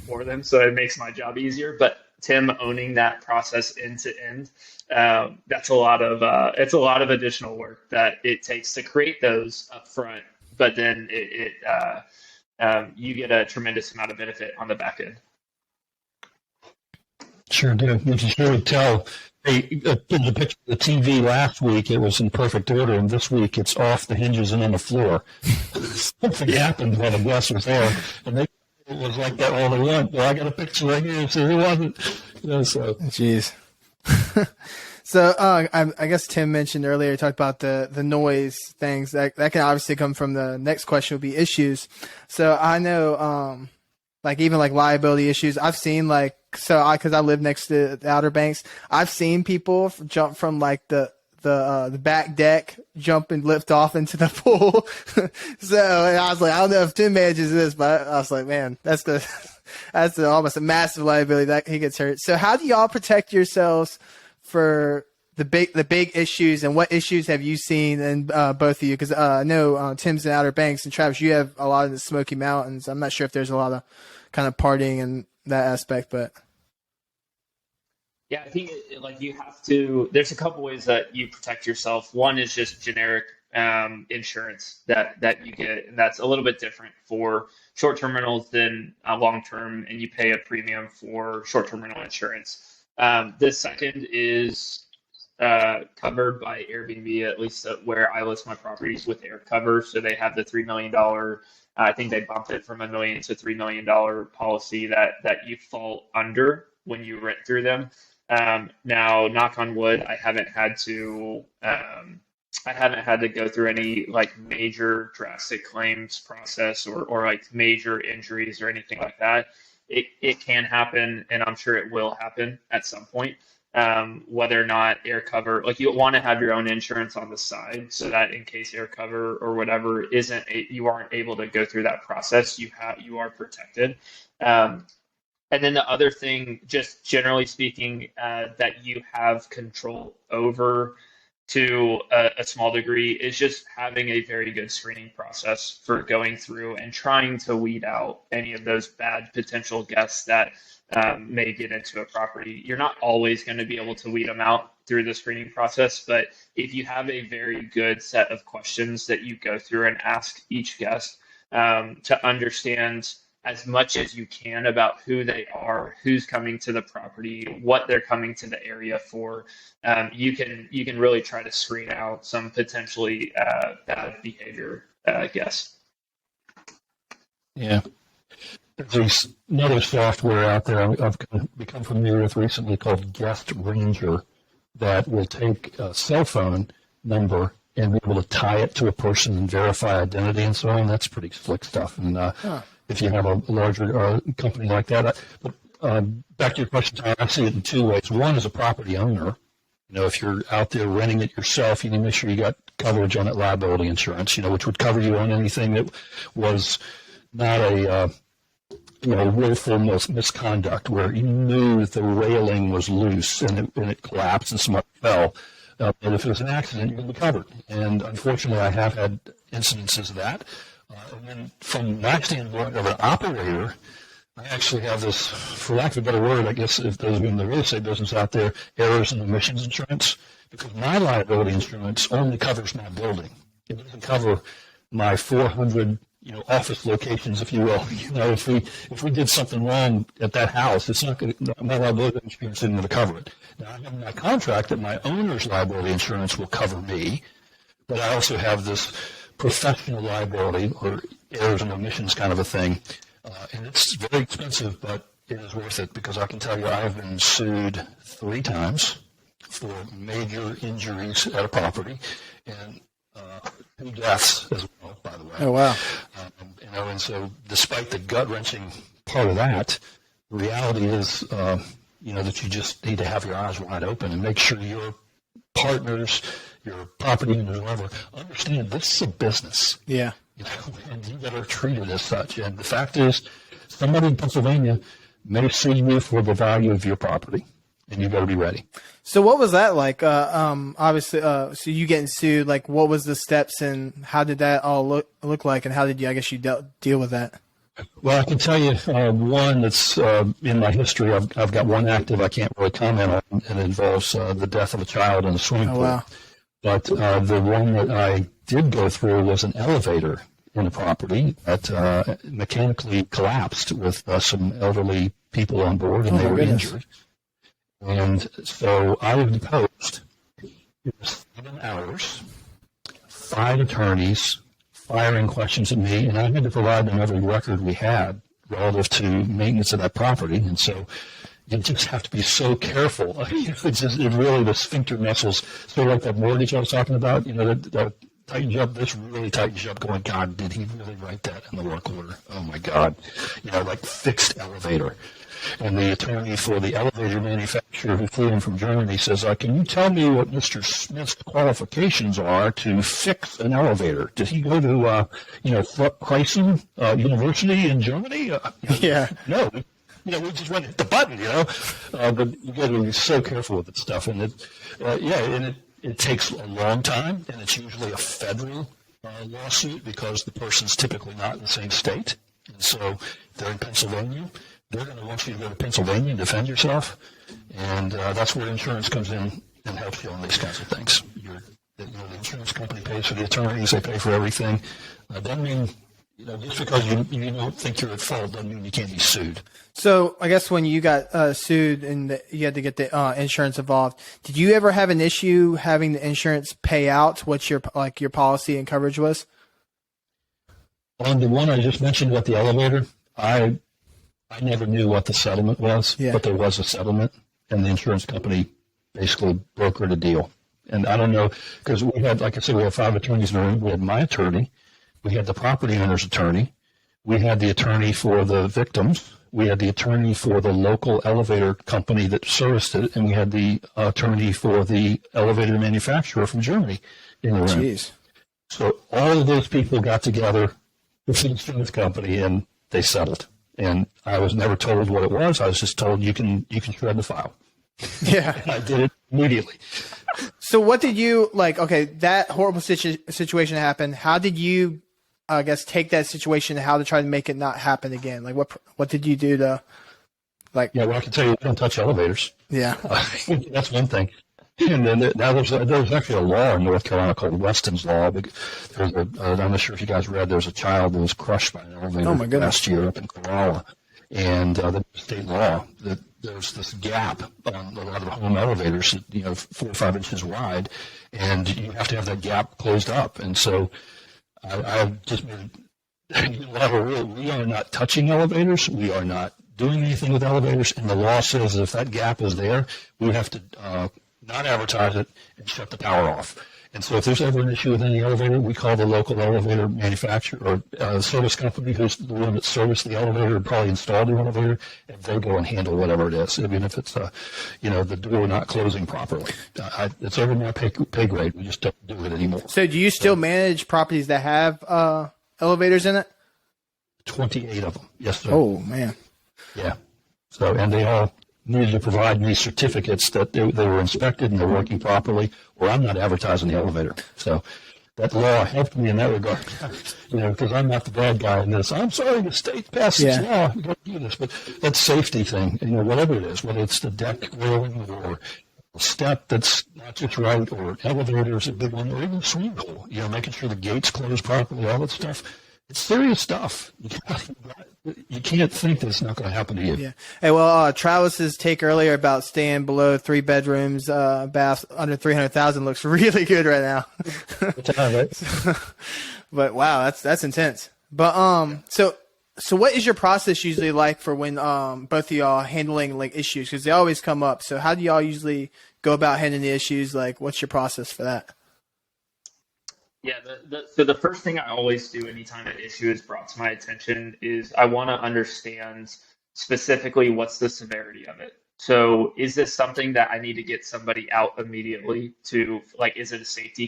for them. So it makes my job easier. But Tim owning that process end to end, that's a lot of it's a lot of additional work that it takes to create those upfront. But then you get a tremendous amount of benefit on the back end. Sure do. You can surely tell. Hey, in the picture of the TV last week, it was in perfect order, and this week it's off the hinges and on the floor. Something happened while the guest was there, and it was like that all they want. Well, I got a picture right here, so it wasn't. So. Jeez. So I guess Tim mentioned earlier, talked about the noise things that can obviously come from the next question would be issues. So I know even liability issues. I've seen because I live next to the Outer Banks. I've seen people jump from the back deck, jump and lift off into the pool. So and I was like, I don't know if Tim manages this, but I was like, man, that's almost a massive liability that he gets hurt. So how do y'all protect yourselves for the big issues, and what issues have you seen in both of you? Because I know Tim's in Outer Banks, and Travis, you have a lot in the Smoky Mountains. I'm not sure if there's a lot of kind of partying in that aspect, but yeah, I think you have to. There's a couple ways that you protect yourself. One is just generic insurance that you get, and that's a little bit different for short-term rentals than long-term, and you pay a premium for short-term rental insurance. The second is covered by Airbnb, at least where I list my properties with air cover. So they have the $3 million. I think they bumped it from $1 million to $3 million policy that you fall under when you rent through them. Now, knock on wood, I haven't had to go through any major drastic claims process or major injuries or anything like that. It can happen, and I'm sure it will happen at some point. Whether or not air cover, you want to have your own insurance on the side so that in case air cover or whatever you aren't able to go through that process, you are protected. And then the other thing, just generally speaking, that you have control over to a small degree is just having a very good screening process for going through and trying to weed out any of those bad potential guests that may get into a property. You're not always going to be able to weed them out through the screening process, but if you have a very good set of questions that you go through and ask each guest to understand as much as you can about who they are, who's coming to the property, what they're coming to the area for, you can really try to screen out some potentially bad behavior guests. Yeah. There's another software out there I've become familiar with recently called Guest Ranger that will take a cell phone number and be able to tie it to a person and verify identity and so on. That's pretty slick stuff. And if you have a larger company like that. But back to your question, Tom, I see it in two ways. One is a property owner. If you're out there renting it yourself, you need to make sure you got coverage on that liability insurance, which would cover you on anything that was not a willful misconduct where you knew that the railing was loose and it collapsed and somebody fell. But if it was an accident, you're going to be covered. And unfortunately, I have had incidences of that. And then from my standpoint of an operator, I actually have this, for lack of a better word, I guess if those in the real estate business out there, errors and omissions insurance, because my liability insurance only covers my building. It doesn't cover my 400 office locations, if you will. If we did something wrong at that house, it's not going to, my liability insurance isn't going to cover it. Now, I have in my contract that my owner's liability insurance will cover me, but I also have this professional liability or errors and omissions kind of a thing. And it's very expensive, but it is worth it because I can tell you I have been sued 3 times for major injuries at a property and 2 deaths as well, by the way. Oh, wow. And so despite the gut-wrenching part of that, the reality is, that you just need to have your eyes wide open and make sure your partners, your property owners, whoever, understand this is a business. Yeah. And you better treat it as such. And the fact is, somebody in Pennsylvania may sue you for the value of your property, and you better be ready. So what was that like? Obviously, so you getting sued, what was the steps and how did that all look like, and how did you, I guess you deal with that? Well, I can tell you one that's in my history. I've got one active I can't really comment on, and it involves the death of a child in a swimming Oh pool. wow. But the one that I did go through was an elevator in the property that mechanically collapsed with some elderly people on board, and Oh they my were goodness. injured. And so I was deposed. It was 7 hours, 5 attorneys firing questions at me, and I had to provide them every record we had relative to maintenance of that property. And so you just have to be so careful. It really, the sphincter muscles, sort of like that mortgage I was talking about, that tightens you up. This really tightens you up going, God, did he really write that in the work order? Oh my God. Like fixed elevator. And the attorney for the elevator manufacturer who flew in from Germany says, can you tell me what Mr. Smith's qualifications are to fix an elevator? Did he go to, Kreisen University in Germany? Yeah. No. We just went hit the button, but you got to be so careful with that stuff. And it takes a long time, and it's usually a federal lawsuit because the person's typically not in the same state. And so if they're in Pennsylvania, they're going to want you to go to Pennsylvania and defend yourself, and that's where insurance comes in and helps you on these kinds of things. The insurance company pays for the attorneys; they pay for everything. Doesn't mean just because you don't think you're at fault doesn't mean you can't be sued. So I guess when you got sued and you had to get the insurance involved, did you ever have an issue having the insurance pay out what your policy and coverage was? On the one I just mentioned about the elevator, I never knew what the settlement was, but there was a settlement, and the insurance company basically brokered a deal. And I don't know, because we had, like I said, we had 5 attorneys in the room. We had my attorney, we had the property owner's attorney, we had the attorney for the victims, we had the attorney for the local elevator company that serviced it, and we had the attorney for the elevator manufacturer from Germany in the room. Jeez. So all of those people got together with the insurance company, and they settled. And I was never told what it was. I was just told you can shred the file. Yeah. And I did it immediately. So what did you okay, that horrible situation happened. How did you, I guess, take that situation and how to try to make it not happen again? Like what did you do to Yeah, well, I can tell you, we don't touch elevators. Yeah. That's one thing. And then now there's actually a law in North Carolina called Weston's Law. I'm not sure if you guys read, there's a child that was crushed by an elevator last year up in Corolla. And the state law that there's this gap on a lot of the home elevators, 4 or 5 inches wide, and you have to have that gap closed up. And so I just made a rule. We are not touching elevators. We are not doing anything with elevators. And the law says if that gap is there, we have to not advertise it and shut the power off. And so if there's ever an issue with any elevator, we call the local elevator manufacturer or service company who's the one that serviced the elevator and probably installed the elevator, and they go and handle whatever it is. Even if it's, the door not closing properly. It's over my pay grade. We just don't do it anymore. So do you still manage properties that have elevators in it? 28 of them. Yes, sir. Oh, man. Yeah. So, and they all needed to provide me certificates that they were inspected and they're working properly, or I'm not advertising the elevator. So that law helped me in that regard, because I'm not the bad guy in this. I'm sorry, the state passed this law. We got to do this. But that safety thing, whatever it is, whether it's the deck railing or a step that's not just right, or elevators, a big one, or even a swimming pool, making sure the gates close properly, all that stuff. It's serious stuff. You can't think that it's not going to happen to you. Yeah. Hey, well, Travis's take earlier about staying below 3 bedrooms, baths under 300,000 looks really good right now. But wow, that's intense. But so what is your process usually like for when both of y'all handling issues, because they always come up? So how do y'all usually go about handling the issues? What's your process for that? Yeah, so the first thing I always do anytime an issue is brought to my attention is I want to understand specifically what's the severity of it. So is this something that I need to get somebody out immediately to, is it a safety